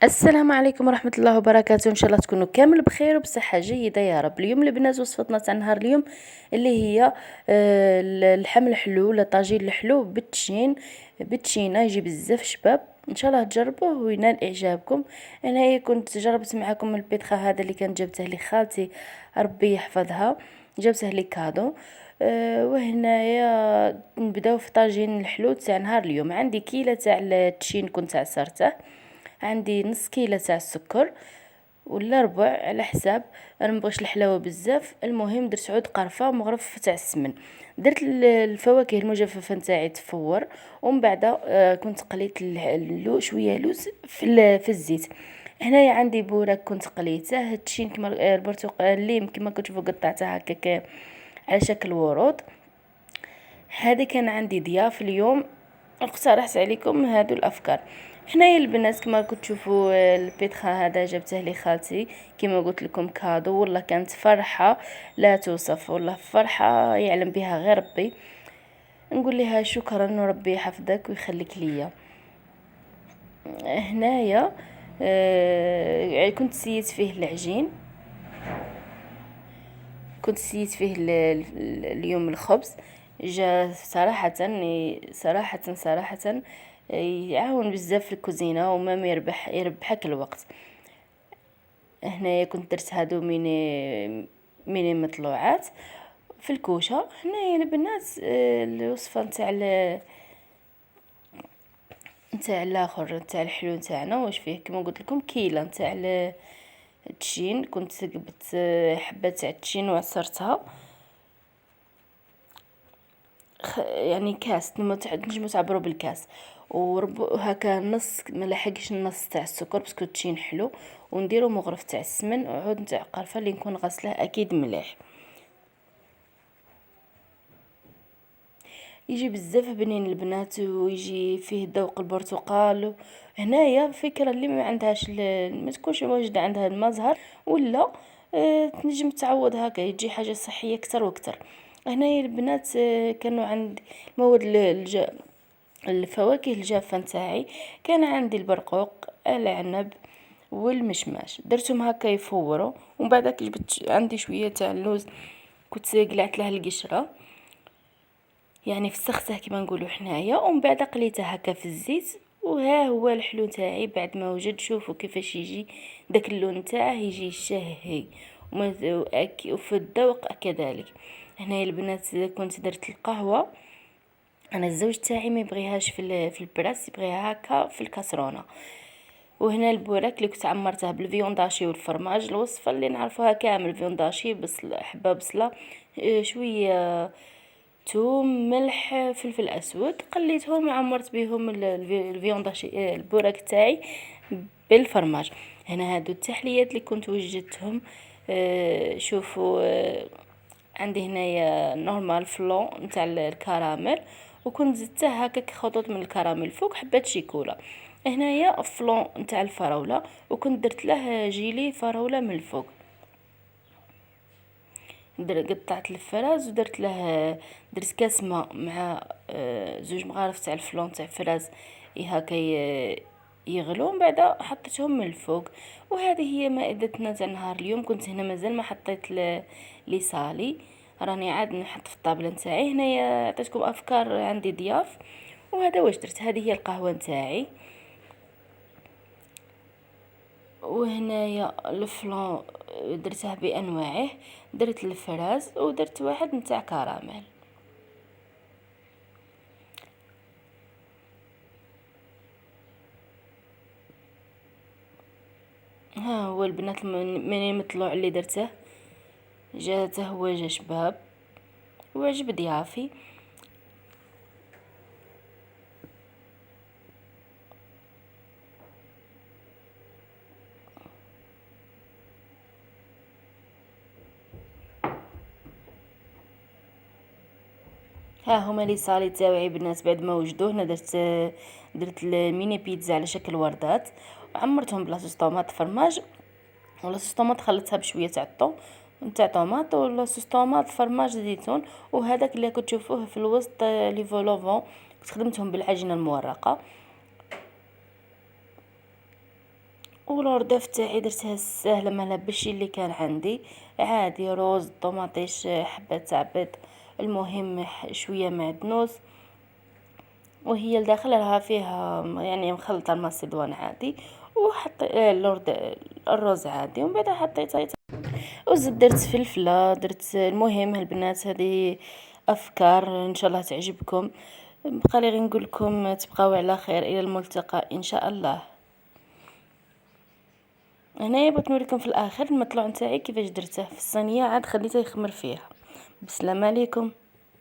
السلام عليكم ورحمة الله وبركاته. ان شاء الله تكونوا كامل بخير وبصحة جيدة يا رب. اليوم البنات وصفتنا تاع نهار اليوم اللي هي اللحم الحلو ولا طاجين الحلو بالتشينه يجي بزاف شباب. ان شاء الله تجربوه وينال اعجابكم. انا كنت جربت معكم البيتخا هذا اللي كانت جابته لي خالتي، ربي يحفظها، جابته لي كادو. وهنايا نبداو في طاجين الحلو تاع نهار اليوم. عندي كيلة تاع التشين كنت عصرته، عندي نص كيلة تاع السكر ولا ربع على حساب. انا مبغيش الحلاوه بزاف. المهم درت عود قرفه ومغرف تاع السمن، درت الفواكه المجففه نتاعي تفور، ومن بعد كنت قليت شويه لوز في الزيت. هنايا عندي بوراك كنت قليته، التشين كما البرتقال الليم كما كتشوفوا قطعته هكاك على شكل ورود. هذا كان عندي ضياف اليوم، اقترحت عليكم هادو الافكار. حنايا البنات كما كنتوا تشوفوا البيتخا هذا جبته لي خالتي كما قلت لكم كادو، والله كانت فرحه لا توصف، والله فرحه يعلم بها غير ربي. نقول لها شكرا وربي يحفظك ويخليك ليا. هنايا كنت سيت فيه العجين، كنت سيت فيه اليوم الخبز. جا صراحة صراحة يعاون بزاف في الكوزينة وما يربحك الوقت. هنايا كنت درت هادو ميني مطلوعات في الكوشة. هنايا البنات الوصفة نتاع الاخر نتاع الحلو نتاعنا واش فيه. كما قلت لكم كيلة نتاع التشين، كنت جبت حبات تاع التشين وعصرتها، يعني كاس نجمو تعبروا بالكاس، هكا نص ملحقش النص تاع السكر باسكو التشين حلو، ونديرو مغرف تاع السمن وعود نتاع قرفه اللي نكون غسله اكيد مليح. يجي بزاف بنين البنات ويجي فيه ذوق البرتقال. هنايا فكره اللي ما عندهاش ما تكونش واجده عندها المزهر ولا تنجم تعوض هكا يجي حاجه صحيه اكثر واكثر. هنايا البنات كانوا عندي مواد الفواكه الجافة نتاعي. كان عندي البرقوق، العنب والمشماش، درتهم هكا يفوروا، ومن بعد جبت عندي شويه تاع اللوز كنت قلعت له القشره، يعني فسخته كما نقولوا حنايا، ومن بعد قليته هكا في الزيت. وها هو الحلو تاعي بعد ما وجد. شوفوا كيفاش يجي داك اللون تاعه، يجي شهي وفي الذوق كذلك. هنايا البنات كنت درت القهوه. انا الزوج تاعي ما يبغيهاش في البراس، يبغيها هكا في الكاسرونه. وهنا البوراك اللي كنت عمرته بالفيونداشي والفرماج، الوصفه اللي نعرفوها كامل، فيونداشي بصل حبه بصله شويه توم ملح فلفل اسود، قليتهم وعمرت بهم الفيونداشي البوراك تاعي بالفرماج. هنا هادو التحليات اللي كنت وجدتهم. شوفوا عندي هنايا نورمال فلون نتاع الكراميل، وكنت زدته هكاك خطوط من الكراميل فوق حبات شيكولا. هنايا فلون نتاع الفراوله، وكنت درت له جيلي فراوله من الفوق. قطعت الفراز ودرت له، درت كاس ماء مع زوج مغارف تاع الفلون تاع فراز هكا يغلو، من بعد حطيتهم من الفوق. وهذه هي مائدتنا تاع نهار اليوم. كنت هنا مازال ما حطيت لي صالي، راني عاد نحط في الطابله نتاعي. هنايا عطيتكم افكار، عندي ضياف. وهذا واش درت، هذه هي القهوه نتاعي. وهنايا الفلون درته بانواعه، درت الفراز ودرت واحد نتاع كراميل. ها هو البنات من المطلوع اللي درته، جاته هو جا شباب وعجب ضيافي. ها هما لي صالي تاوعي بالناس بعد ما وجدوه. انا درت الميني بيتزا على شكل وردات، وعمرتهم بلاصوص طوماط فرماج، ولاصوص طوماط خلطتها بشويه تاع الطون نتاع طوماط، ولاصوص طوماط فرماج زيتون. وهذاك اللي كتشوفوه في الوسط لي فولوفون استخدمتهم بالعجينه المورقه. والارداف تاعي درتها ساهله مالا بشي اللي كان عندي عادي، رز، طوماطيش، حبة تعبيط، المهم شويه معدنوس. وهي الداخل راها فيها يعني مخلطه الماصيدوان عادي. وحط الرز عادي، ومن بعد حطيت وزيد، درت فلفله، درت المهم البنات هذه افكار ان شاء الله تعجبكم. بقى لي غير نقول لكم تبقاو على خير، الى الملتقى ان شاء الله. هنايا بغيت نوريكم في الاخر المطلوع نتاعي كيفاش درته في الصينيه، عاد خليته يخمر فيها. بسلام عليكم.